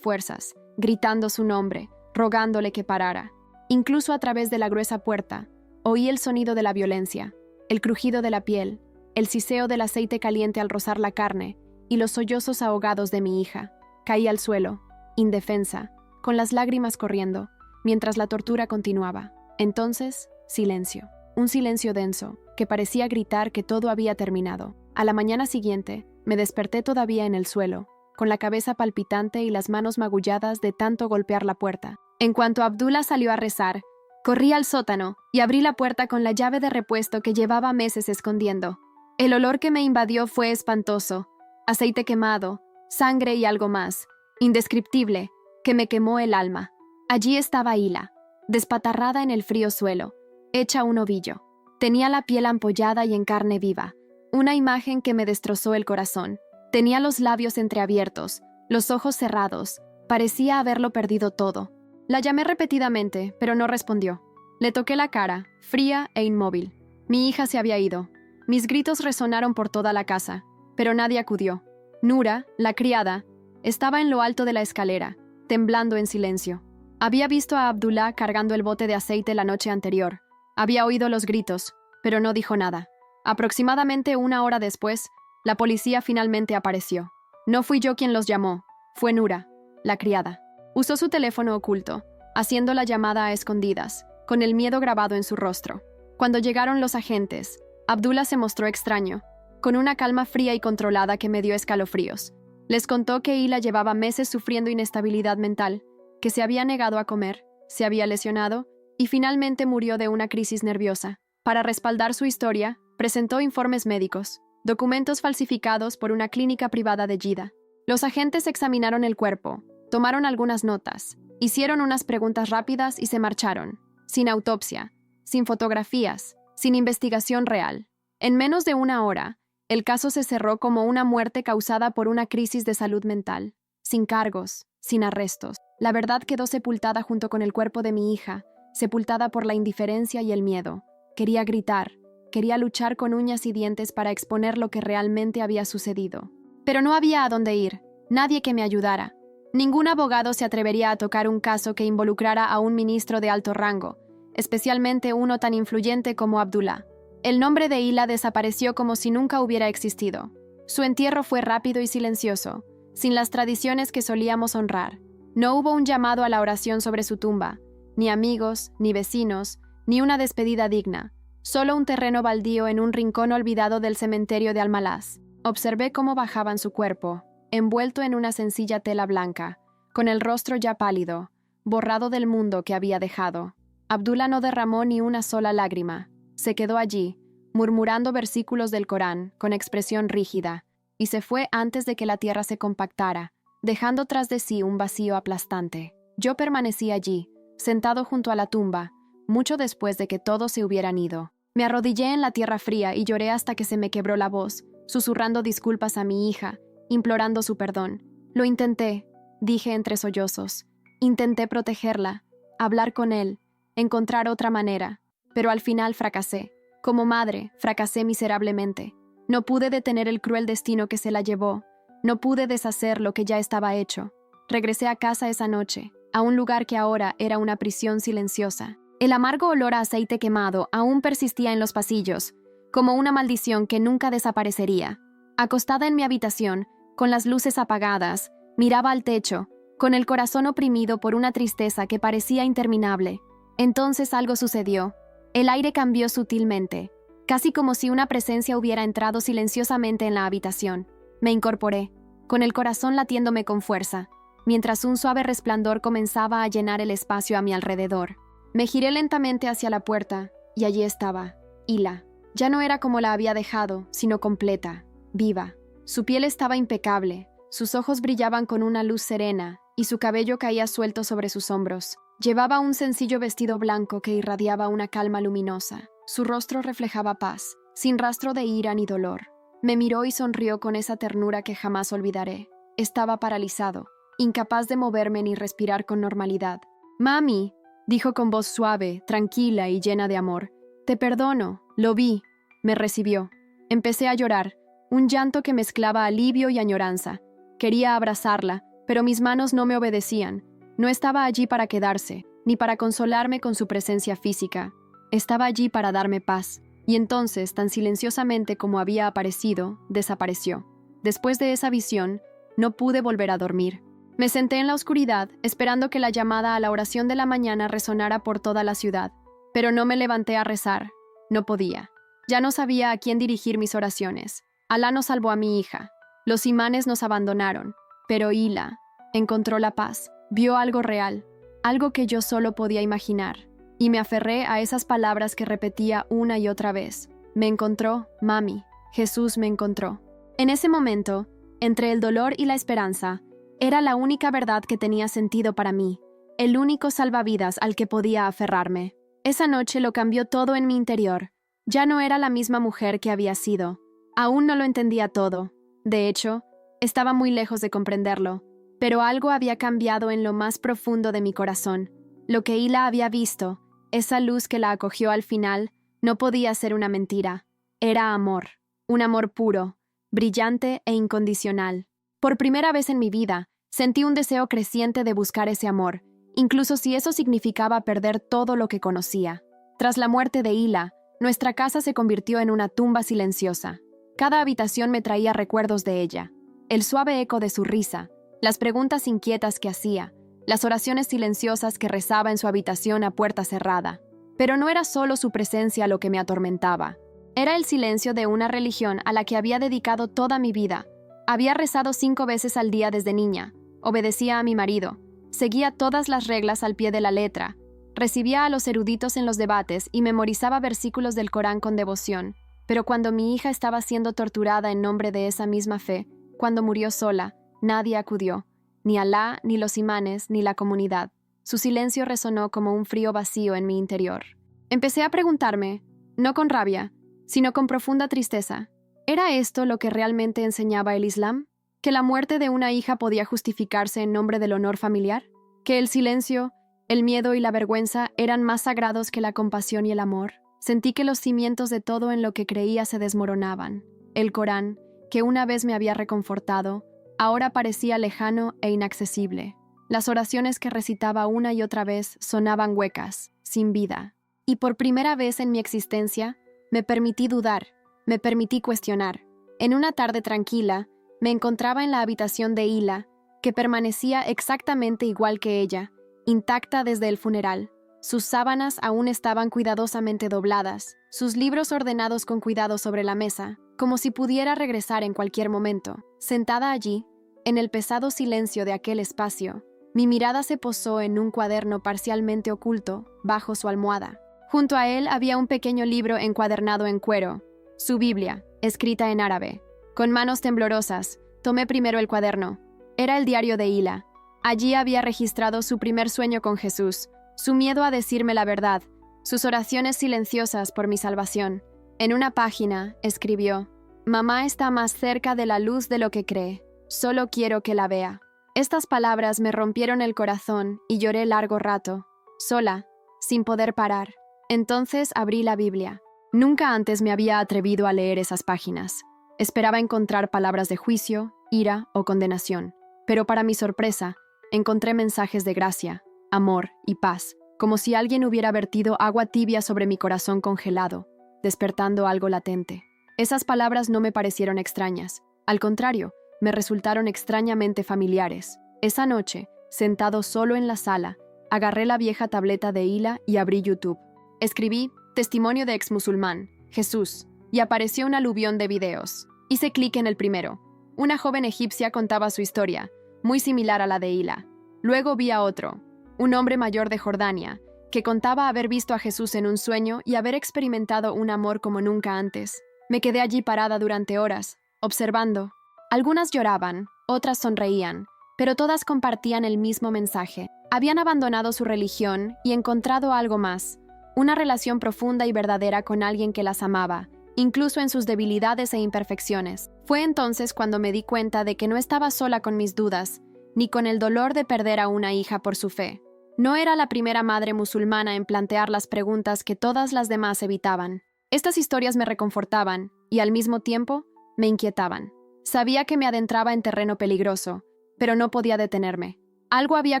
fuerzas, gritando su nombre, rogándole que parara. Incluso a través de la gruesa puerta, oí el sonido de la violencia, el crujido de la piel, el siseo del aceite caliente al rozar la carne y los sollozos ahogados de mi hija. Caí al suelo, indefensa, con las lágrimas corriendo, mientras la tortura continuaba. Entonces, silencio. Un silencio denso, que parecía gritar que todo había terminado. A la mañana siguiente, me desperté todavía en el suelo, con la cabeza palpitante y las manos magulladas de tanto golpear la puerta. En cuanto Abdullah salió a rezar, corrí al sótano y abrí la puerta con la llave de repuesto que llevaba meses escondiendo. El olor que me invadió fue espantoso, aceite quemado, sangre y algo más, indescriptible, que me quemó el alma. Allí estaba Hila, despatarrada en el frío suelo, hecha un ovillo. Tenía la piel ampollada y en carne viva, una imagen que me destrozó el corazón. Tenía los labios entreabiertos, los ojos cerrados, parecía haberlo perdido todo. La llamé repetidamente, pero no respondió. Le toqué la cara, fría e inmóvil. Mi hija se había ido. Mis gritos resonaron por toda la casa, pero nadie acudió. Nura, la criada, estaba en lo alto de la escalera, temblando en silencio. Había visto a Abdullah cargando el bote de aceite la noche anterior. Había oído los gritos, pero no dijo nada. Aproximadamente una hora después, la policía finalmente apareció. No fui yo quien los llamó. Fue Nura, la criada. Usó su teléfono oculto, haciendo la llamada a escondidas, con el miedo grabado en su rostro. Cuando llegaron los agentes, Abdullah se mostró extraño, con una calma fría y controlada que me dio escalofríos. Les contó que Hila llevaba meses sufriendo inestabilidad mental, que se había negado a comer, se había lesionado y finalmente murió de una crisis nerviosa. Para respaldar su historia, presentó informes médicos, documentos falsificados por una clínica privada de Jeddah. Los agentes examinaron el cuerpo, tomaron algunas notas, hicieron unas preguntas rápidas y se marcharon, sin autopsia, sin fotografías, sin investigación real. En menos de una hora, el caso se cerró como una muerte causada por una crisis de salud mental, sin cargos, sin arrestos. La verdad quedó sepultada junto con el cuerpo de mi hija, sepultada por la indiferencia y el miedo. Quería gritar, quería luchar con uñas y dientes para exponer lo que realmente había sucedido. Pero no había a dónde ir, nadie que me ayudara. Ningún abogado se atrevería a tocar un caso que involucrara a un ministro de alto rango, especialmente uno tan influyente como Abdullah. El nombre de Hila desapareció como si nunca hubiera existido. Su entierro fue rápido y silencioso, sin las tradiciones que solíamos honrar. No hubo un llamado a la oración sobre su tumba, ni amigos, ni vecinos, ni una despedida digna, solo un terreno baldío en un rincón olvidado del cementerio de Almalaz. Observé cómo bajaban su cuerpo, envuelto en una sencilla tela blanca, con el rostro ya pálido, borrado del mundo que había dejado. Abdullah no derramó ni una sola lágrima. Se quedó allí, murmurando versículos del Corán, con expresión rígida, y se fue antes de que la tierra se compactara, dejando tras de sí un vacío aplastante. Yo permanecí allí, sentado junto a la tumba, mucho después de que todos se hubieran ido. Me arrodillé en la tierra fría y lloré hasta que se me quebró la voz, susurrando disculpas a mi hija, implorando su perdón. Lo intenté, dije entre sollozos. Intenté protegerla, hablar con él, encontrar otra manera, pero al final fracasé. Como madre, fracasé miserablemente. No pude detener el cruel destino que se la llevó. No pude deshacer lo que ya estaba hecho. Regresé a casa esa noche, a un lugar que ahora era una prisión silenciosa. El amargo olor a aceite quemado aún persistía en los pasillos, como una maldición que nunca desaparecería. Acostada en mi habitación, con las luces apagadas, miraba al techo, con el corazón oprimido por una tristeza que parecía interminable. Entonces algo sucedió. El aire cambió sutilmente, casi como si una presencia hubiera entrado silenciosamente en la habitación. Me incorporé, con el corazón latiéndome con fuerza, mientras un suave resplandor comenzaba a llenar el espacio a mi alrededor. Me giré lentamente hacia la puerta, y allí estaba, Hila. Ya no era como la había dejado, sino completa, viva. Su piel estaba impecable, sus ojos brillaban con una luz serena, y su cabello caía suelto sobre sus hombros. Llevaba un sencillo vestido blanco que irradiaba una calma luminosa. Su rostro reflejaba paz, sin rastro de ira ni dolor. Me miró y sonrió con esa ternura que jamás olvidaré. Estaba paralizado, incapaz de moverme ni respirar con normalidad. «Mami», dijo con voz suave, tranquila y llena de amor. «Te perdono, lo vi». Me recibió. Empecé a llorar, un llanto que mezclaba alivio y añoranza. Quería abrazarla, pero mis manos no me obedecían. No estaba allí para quedarse, ni para consolarme con su presencia física. Estaba allí para darme paz. Y entonces, tan silenciosamente como había aparecido, desapareció. Después de esa visión, no pude volver a dormir. Me senté en la oscuridad, esperando que la llamada a la oración de la mañana resonara por toda la ciudad. Pero no me levanté a rezar. No podía. Ya no sabía a quién dirigir mis oraciones. Alá nos salvó a mi hija. Los imanes nos abandonaron. Pero Hila encontró la paz. Vio algo real, algo que yo solo podía imaginar. Y me aferré a esas palabras que repetía una y otra vez. Me encontró, mami. Jesús me encontró. En ese momento, entre el dolor y la esperanza, era la única verdad que tenía sentido para mí, el único salvavidas al que podía aferrarme. Esa noche lo cambió todo en mi interior. Ya no era la misma mujer que había sido. Aún no lo entendía todo. De hecho, estaba muy lejos de comprenderlo. Pero algo había cambiado en lo más profundo de mi corazón. Lo que Hila había visto, esa luz que la acogió al final, no podía ser una mentira. Era amor, un amor puro, brillante e incondicional. Por primera vez en mi vida, sentí un deseo creciente de buscar ese amor, incluso si eso significaba perder todo lo que conocía. Tras la muerte de Hila, nuestra casa se convirtió en una tumba silenciosa. Cada habitación me traía recuerdos de ella. El suave eco de su risa, las preguntas inquietas que hacía, las oraciones silenciosas que rezaba en su habitación a puerta cerrada. Pero no era solo su presencia lo que me atormentaba. Era el silencio de una religión a la que había dedicado toda mi vida. Había rezado 5 veces al día desde niña, obedecía a mi marido, seguía todas las reglas al pie de la letra, recibía a los eruditos en los debates y memorizaba versículos del Corán con devoción. Pero cuando mi hija estaba siendo torturada en nombre de esa misma fe, cuando murió sola, nadie acudió, ni Alá, ni los imanes, ni la comunidad. Su silencio resonó como un frío vacío en mi interior. Empecé a preguntarme, no con rabia, sino con profunda tristeza, ¿era esto lo que realmente enseñaba el Islam? ¿Que la muerte de una hija podía justificarse en nombre del honor familiar? ¿Que el silencio, el miedo y la vergüenza eran más sagrados que la compasión y el amor? Sentí que los cimientos de todo en lo que creía se desmoronaban. El Corán, que una vez me había reconfortado, ahora parecía lejano e inaccesible. Las oraciones que recitaba una y otra vez sonaban huecas, sin vida. Y por primera vez en mi existencia, me permití dudar, me permití cuestionar. En una tarde tranquila, me encontraba en la habitación de Hila, que permanecía exactamente igual que ella, intacta desde el funeral. Sus sábanas aún estaban cuidadosamente dobladas, sus libros ordenados con cuidado sobre la mesa, como si pudiera regresar en cualquier momento. Sentada allí, en el pesado silencio de aquel espacio, mi mirada se posó en un cuaderno parcialmente oculto bajo su almohada. Junto a él había un pequeño libro encuadernado en cuero, su Biblia, escrita en árabe. Con manos temblorosas, tomé primero el cuaderno. Era el diario de Hila. Allí había registrado su primer sueño con Jesús, su miedo a decirme la verdad, sus oraciones silenciosas por mi salvación. En una página, escribió, «Mamá está más cerca de la luz de lo que cree. Solo quiero que la vea». Estas palabras me rompieron el corazón y lloré largo rato, sola, sin poder parar. Entonces abrí la Biblia. Nunca antes me había atrevido a leer esas páginas. Esperaba encontrar palabras de juicio, ira o condenación. Pero para mi sorpresa, encontré mensajes de gracia, amor y paz, como si alguien hubiera vertido agua tibia sobre mi corazón congelado, despertando algo latente. Esas palabras no me parecieron extrañas. Al contrario, me resultaron extrañamente familiares. Esa noche, sentado solo en la sala, agarré la vieja tableta de Hila y abrí YouTube. Escribí «Testimonio de exmusulmán, Jesús», y apareció un aluvión de videos. Hice clic en el primero. Una joven egipcia contaba su historia, muy similar a la de Hila. Luego vi a otro, un hombre mayor de Jordania, que contaba haber visto a Jesús en un sueño y haber experimentado un amor como nunca antes. Me quedé allí parada durante horas, observando. Algunas lloraban, otras sonreían, pero todas compartían el mismo mensaje. Habían abandonado su religión y encontrado algo más, una relación profunda y verdadera con alguien que las amaba, incluso en sus debilidades e imperfecciones. Fue entonces cuando me di cuenta de que no estaba sola con mis dudas, ni con el dolor de perder a una hija por su fe. No era la primera madre musulmana en plantear las preguntas que todas las demás evitaban. Estas historias me reconfortaban y, al mismo tiempo, me inquietaban. Sabía que me adentraba en terreno peligroso, pero no podía detenerme. Algo había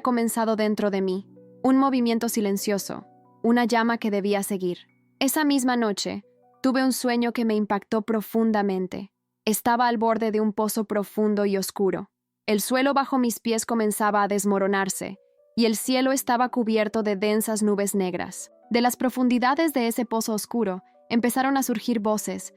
comenzado dentro de mí, un movimiento silencioso, una llama que debía seguir. Esa misma noche, tuve un sueño que me impactó profundamente. Estaba al borde de un pozo profundo y oscuro. El suelo bajo mis pies comenzaba a desmoronarse, y el cielo estaba cubierto de densas nubes negras. De las profundidades de ese pozo oscuro, empezaron a surgir voces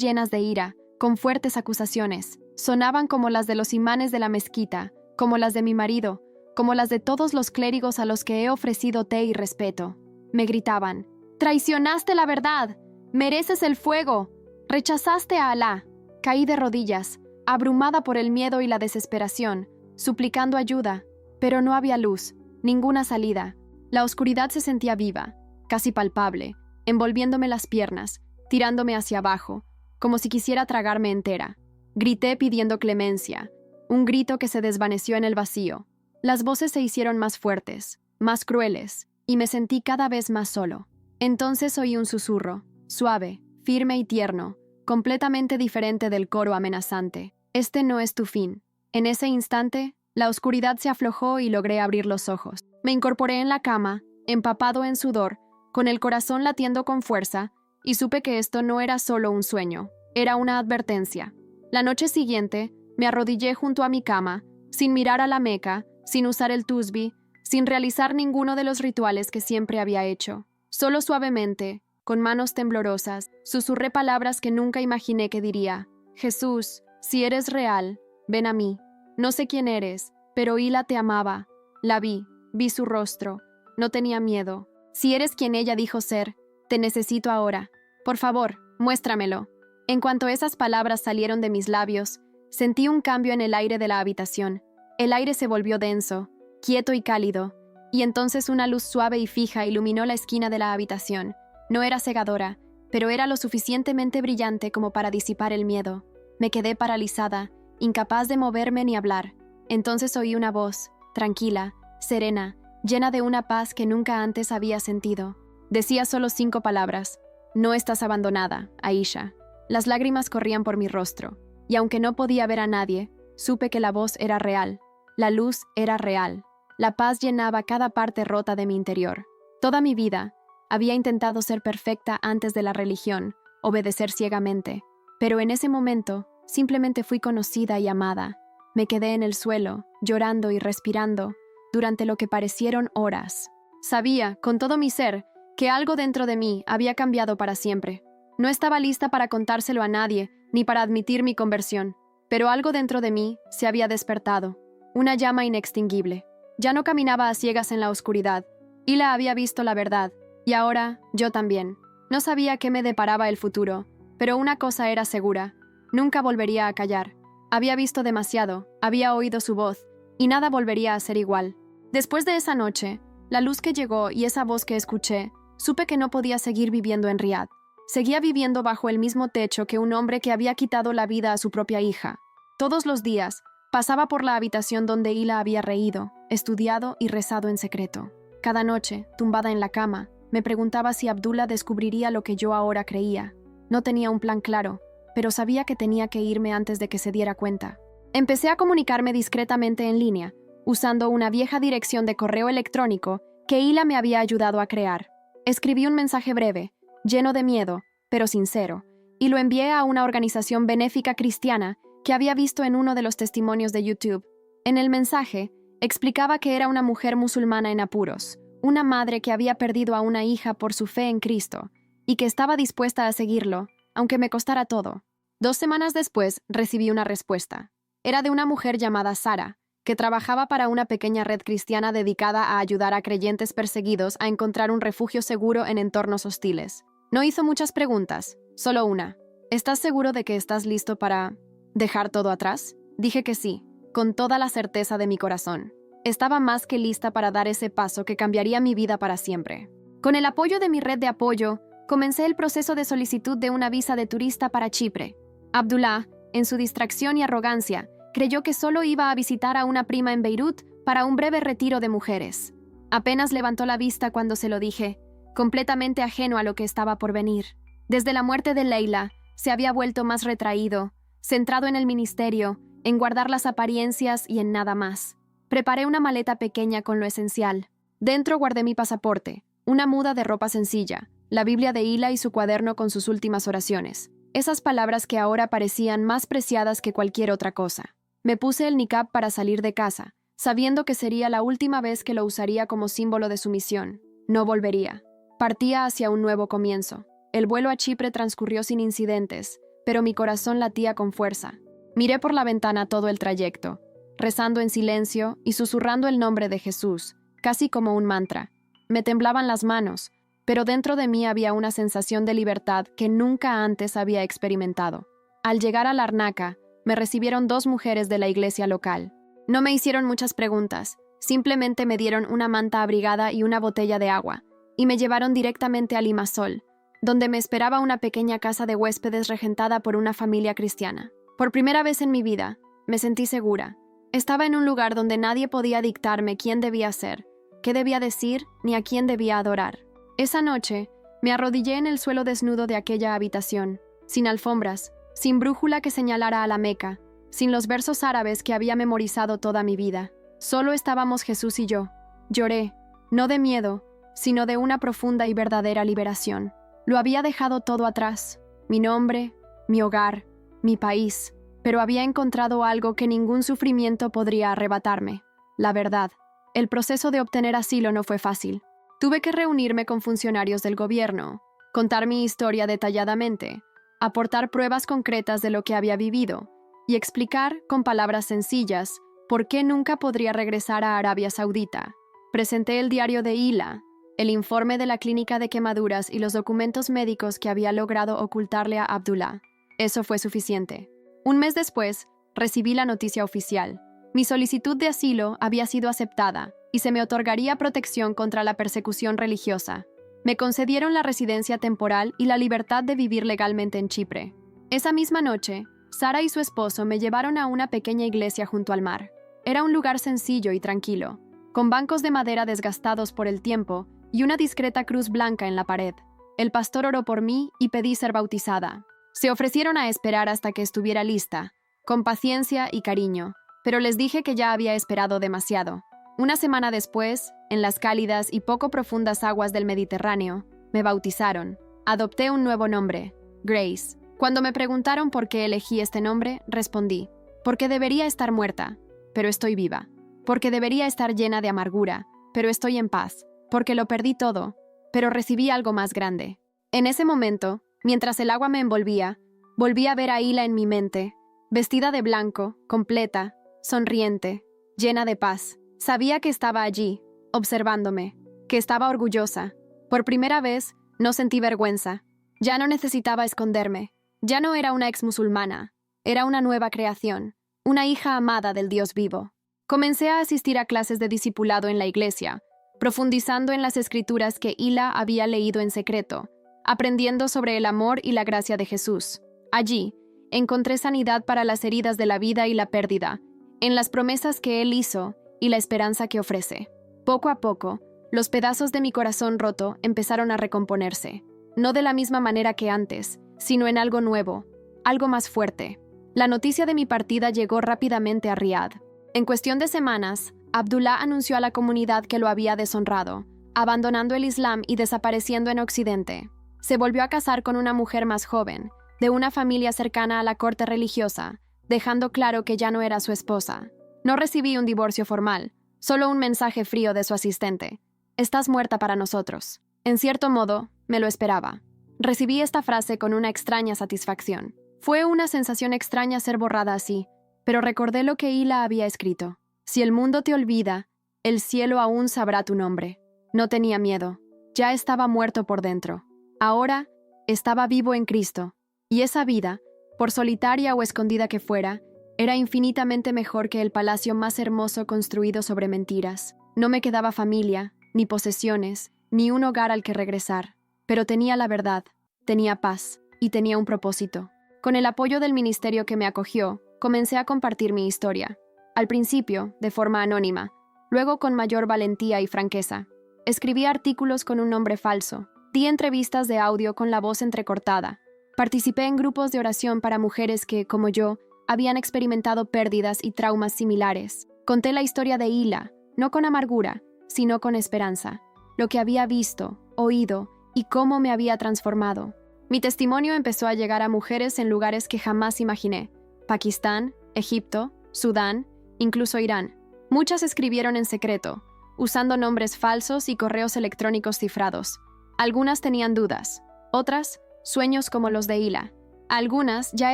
llenas de ira, con fuertes acusaciones. Sonaban como las de los imanes de la mezquita, como las de mi marido, como las de todos los clérigos a los que he ofrecido té y respeto. Me gritaban, «¡Traicionaste la verdad! ¡Mereces el fuego! ¡Rechazaste a Alá!». Caí de rodillas, abrumada por el miedo y la desesperación, suplicando ayuda, pero no había luz, ninguna salida. La oscuridad se sentía viva, casi palpable, envolviéndome las piernas, tirándome hacia abajo, como si quisiera tragarme entera. Grité pidiendo clemencia, un grito que se desvaneció en el vacío. Las voces se hicieron más fuertes, más crueles, y me sentí cada vez más solo. Entonces oí un susurro, suave, firme y tierno, completamente diferente del coro amenazante. «Este no es tu fin». En ese instante, la oscuridad se aflojó y logré abrir los ojos. Me incorporé en la cama, empapado en sudor, con el corazón latiendo con fuerza, y supe que esto no era solo un sueño, era una advertencia. La noche siguiente, me arrodillé junto a mi cama, sin mirar a la Meca, sin usar el tusbi, sin realizar ninguno de los rituales que siempre había hecho. Solo suavemente, con manos temblorosas, susurré palabras que nunca imaginé que diría. Jesús, si eres real, ven a mí. No sé quién eres, pero Hila te amaba. La vi su rostro. No tenía miedo. Si eres quien ella dijo ser, te necesito ahora. Por favor, muéstramelo. En cuanto esas palabras salieron de mis labios, sentí un cambio en el aire de la habitación. El aire se volvió denso, quieto y cálido, y entonces una luz suave y fija iluminó la esquina de la habitación. No era cegadora, pero era lo suficientemente brillante como para disipar el miedo. Me quedé paralizada, incapaz de moverme ni hablar. Entonces oí una voz, tranquila, serena, llena de una paz que nunca antes había sentido. Decía solo 5 palabras. No estás abandonada, Aisha. Las lágrimas corrían por mi rostro, y aunque no podía ver a nadie, supe que la voz era real. La luz era real. La paz llenaba cada parte rota de mi interior. Toda mi vida, había intentado ser perfecta antes de la religión, obedecer ciegamente. Pero en ese momento, simplemente fui conocida y amada. Me quedé en el suelo, llorando y respirando, durante lo que parecieron horas. Sabía, con todo mi ser, que algo dentro de mí había cambiado para siempre. No estaba lista para contárselo a nadie, ni para admitir mi conversión, pero algo dentro de mí se había despertado, una llama inextinguible. Ya no caminaba a ciegas en la oscuridad. Hila había visto la verdad, y ahora yo también. No sabía qué me deparaba el futuro, pero una cosa era segura: nunca volvería a callar. Había visto demasiado, había oído su voz, y nada volvería a ser igual. Después de esa noche, la luz que llegó y esa voz que escuché, supe que no podía seguir viviendo en Riad. Seguía viviendo bajo el mismo techo que un hombre que había quitado la vida a su propia hija. Todos los días, pasaba por la habitación donde Hila había reído, estudiado y rezado en secreto. Cada noche, tumbada en la cama, me preguntaba si Abdullah descubriría lo que yo ahora creía. No tenía un plan claro, pero sabía que tenía que irme antes de que se diera cuenta. Empecé a comunicarme discretamente en línea, usando una vieja dirección de correo electrónico que Hila me había ayudado a crear. Escribí un mensaje breve, lleno de miedo, pero sincero, y lo envié a una organización benéfica cristiana que había visto en uno de los testimonios de YouTube. En el mensaje, explicaba que era una mujer musulmana en apuros, una madre que había perdido a una hija por su fe en Cristo, y que estaba dispuesta a seguirlo, aunque me costara todo. 2 semanas después, recibí una respuesta. Era de una mujer llamada Sara, que trabajaba para una pequeña red cristiana dedicada a ayudar a creyentes perseguidos a encontrar un refugio seguro en entornos hostiles. No hizo muchas preguntas, solo una. ¿Estás seguro de que estás listo para dejar todo atrás? Dije que sí, con toda la certeza de mi corazón. Estaba más que lista para dar ese paso que cambiaría mi vida para siempre. Con el apoyo de mi red de apoyo, comencé el proceso de solicitud de una visa de turista para Chipre. Abdullah, en su distracción y arrogancia, creyó que solo iba a visitar a una prima en Beirut para un breve retiro de mujeres. Apenas levantó la vista cuando se lo dije, completamente ajeno a lo que estaba por venir. Desde la muerte de Leila, se había vuelto más retraído, centrado en el ministerio, en guardar las apariencias y en nada más. Preparé una maleta pequeña con lo esencial. Dentro guardé mi pasaporte, una muda de ropa sencilla, la Biblia de Hila y su cuaderno con sus últimas oraciones. Esas palabras que ahora parecían más preciadas que cualquier otra cosa. Me puse el niqab para salir de casa, sabiendo que sería la última vez que lo usaría como símbolo de sumisión. No volvería. Partía hacia un nuevo comienzo. El vuelo a Chipre transcurrió sin incidentes, pero mi corazón latía con fuerza. Miré por la ventana todo el trayecto, rezando en silencio y susurrando el nombre de Jesús, casi como un mantra. Me temblaban las manos, pero dentro de mí había una sensación de libertad que nunca antes había experimentado. Al llegar a Larnaca, me recibieron 2 mujeres de la iglesia local. No me hicieron muchas preguntas, simplemente me dieron una manta abrigada y una botella de agua, y me llevaron directamente a Limassol, donde me esperaba una pequeña casa de huéspedes regentada por una familia cristiana. Por primera vez en mi vida, me sentí segura. Estaba en un lugar donde nadie podía dictarme quién debía ser, qué debía decir, ni a quién debía adorar. Esa noche, me arrodillé en el suelo desnudo de aquella habitación, sin alfombras, sin brújula que señalara a la Meca, sin los versos árabes que había memorizado toda mi vida. Solo estábamos Jesús y yo. Lloré, no de miedo, sino de una profunda y verdadera liberación. Lo había dejado todo atrás: mi nombre, mi hogar, mi país, pero había encontrado algo que ningún sufrimiento podría arrebatarme: la verdad. El proceso de obtener asilo no fue fácil. Tuve que reunirme con funcionarios del gobierno, contar mi historia detalladamente, aportar pruebas concretas de lo que había vivido y explicar, con palabras sencillas, por qué nunca podría regresar a Arabia Saudita. Presenté el diario de Hila, el informe de la clínica de quemaduras y los documentos médicos que había logrado ocultarle a Abdullah. Eso fue suficiente. Un mes después, recibí la noticia oficial. Mi solicitud de asilo había sido aceptada y se me otorgaría protección contra la persecución religiosa. Me concedieron la residencia temporal y la libertad de vivir legalmente en Chipre. Esa misma noche, Sara y su esposo me llevaron a una pequeña iglesia junto al mar. Era un lugar sencillo y tranquilo, con bancos de madera desgastados por el tiempo y una discreta cruz blanca en la pared. El pastor oró por mí y pedí ser bautizada. Se ofrecieron a esperar hasta que estuviera lista, con paciencia y cariño, pero les dije que ya había esperado demasiado. Una semana después, en las cálidas y poco profundas aguas del Mediterráneo, me bautizaron. Adopté un nuevo nombre, Grace. Cuando me preguntaron por qué elegí este nombre, respondí: porque debería estar muerta, pero estoy viva. Porque debería estar llena de amargura, pero estoy en paz. Porque lo perdí todo, pero recibí algo más grande. En ese momento, mientras el agua me envolvía, volví a ver a Hila en mi mente, vestida de blanco, completa, sonriente, llena de paz. Sabía que estaba allí, observándome, que estaba orgullosa. Por primera vez, no sentí vergüenza. Ya no necesitaba esconderme. Ya no era una exmusulmana. Era una nueva creación, una hija amada del Dios vivo. Comencé a asistir a clases de discipulado en la iglesia, profundizando en las escrituras que Hila había leído en secreto, aprendiendo sobre el amor y la gracia de Jesús. Allí, encontré sanidad para las heridas de la vida y la pérdida, en las promesas que Él hizo y la esperanza que ofrece. Poco a poco, los pedazos de mi corazón roto empezaron a recomponerse, no de la misma manera que antes, sino en algo nuevo, algo más fuerte. La noticia de mi partida llegó rápidamente a Riad. En cuestión de semanas, Abdullah anunció a la comunidad que lo había deshonrado, abandonando el Islam y desapareciendo en Occidente. Se volvió a casar con una mujer más joven, de una familia cercana a la corte religiosa, dejando claro que ya no era su esposa. No recibí un divorcio formal, solo un mensaje frío de su asistente: «Estás muerta para nosotros». En cierto modo, me lo esperaba. Recibí esta frase con una extraña satisfacción. Fue una sensación extraña ser borrada así, pero recordé lo que Hila había escrito: «Si el mundo te olvida, el cielo aún sabrá tu nombre». No tenía miedo. Ya estaba muerto por dentro. Ahora, estaba vivo en Cristo. Y esa vida, por solitaria o escondida que fuera, era infinitamente mejor que el palacio más hermoso construido sobre mentiras. No me quedaba familia, ni posesiones, ni un hogar al que regresar. Pero tenía la verdad, tenía paz y tenía un propósito. Con el apoyo del ministerio que me acogió, comencé a compartir mi historia. Al principio, de forma anónima, luego con mayor valentía y franqueza. Escribí artículos con un nombre falso, di entrevistas de audio con la voz entrecortada, participé en grupos de oración para mujeres que, como yo, habían experimentado pérdidas y traumas similares. Conté la historia de Hila, no con amargura, sino con esperanza, lo que había visto, oído y cómo me había transformado. Mi testimonio empezó a llegar a mujeres en lugares que jamás imaginé: Pakistán, Egipto, Sudán, incluso Irán. Muchas escribieron en secreto, usando nombres falsos y correos electrónicos cifrados. Algunas tenían dudas, otras, sueños como los de Hila. Algunas ya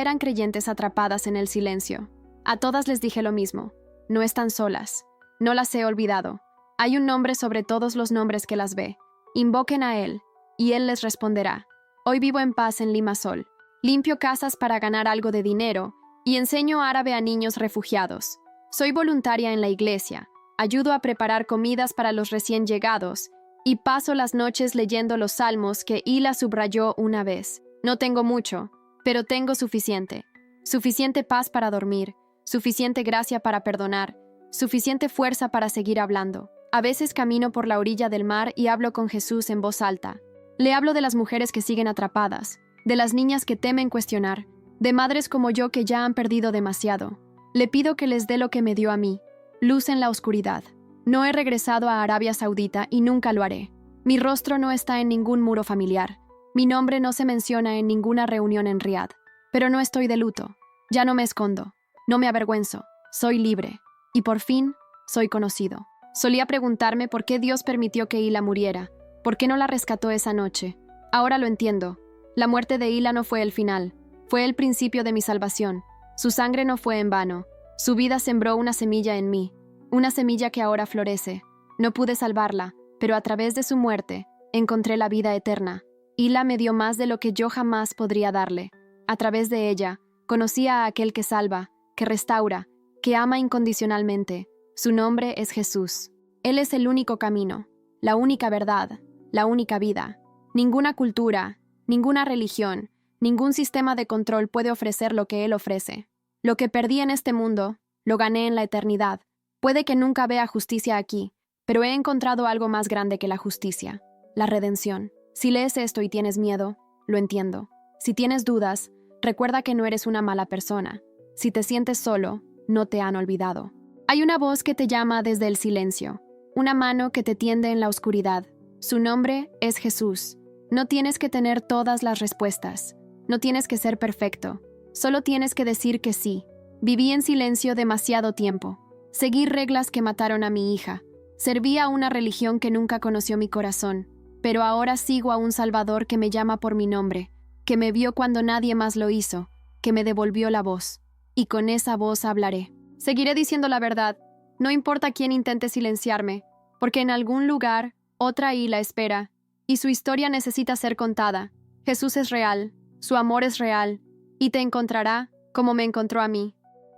eran creyentes atrapadas en el silencio. A todas les dije lo mismo: no están solas, no las he olvidado. Hay un nombre sobre todos los nombres que las ve. Invoquen a Él, y Él les responderá. Hoy vivo en paz en Limassol. Limpio casas para ganar algo de dinero y enseño árabe a niños refugiados. Soy voluntaria en la iglesia, ayudo a preparar comidas para los recién llegados y paso las noches leyendo los salmos que Hila subrayó una vez. No tengo mucho, pero tengo suficiente. Suficiente paz para dormir, suficiente gracia para perdonar, suficiente fuerza para seguir hablando. A veces camino por la orilla del mar y hablo con Jesús en voz alta. Le hablo de las mujeres que siguen atrapadas, de las niñas que temen cuestionar, de madres como yo que ya han perdido demasiado. Le pido que les dé lo que me dio a mí, luz en la oscuridad. No he regresado a Arabia Saudita y nunca lo haré. Mi rostro no está en ningún muro familiar. Mi nombre no se menciona en ninguna reunión en Riad. Pero no estoy de luto. Ya no me escondo, no me avergüenzo, soy libre. Y por fin, soy conocido. Solía preguntarme por qué Dios permitió que Hila muriera, por qué no la rescató esa noche. Ahora lo entiendo. La muerte de Hila no fue el final, fue el principio de mi salvación. Su sangre no fue en vano. Su vida sembró una semilla en mí, una semilla que ahora florece. No pude salvarla, pero a través de su muerte, encontré la vida eterna. Hila me dio más de lo que yo jamás podría darle. A través de ella, conocí a aquel que salva, que restaura, que ama incondicionalmente. Su nombre es Jesús. Él es el único camino, la única verdad, la única vida. Ninguna cultura, ninguna religión, ningún sistema de control puede ofrecer lo que Él ofrece. Lo que perdí en este mundo, lo gané en la eternidad. Puede que nunca vea justicia aquí, pero he encontrado algo más grande que la justicia, la redención. Si lees esto y tienes miedo, lo entiendo. Si tienes dudas, recuerda que no eres una mala persona. Si te sientes solo, no te han olvidado. Hay una voz que te llama desde el silencio, una mano que te tiende en la oscuridad. Su nombre es Jesús. No tienes que tener todas las respuestas. No tienes que ser perfecto. Solo tienes que decir que sí. Viví en silencio demasiado tiempo. Seguí reglas que mataron a mi hija. Serví a una religión que nunca conoció mi corazón. Pero ahora sigo a un Salvador que me llama por mi nombre, que me vio cuando nadie más lo hizo, que me devolvió la voz. Y con esa voz hablaré. Seguiré diciendo la verdad. No importa quién intente silenciarme, porque en algún lugar otra Hila espera, y su historia necesita ser contada. Jesús es real, su amor es real, y te encontrará como me encontró a mí.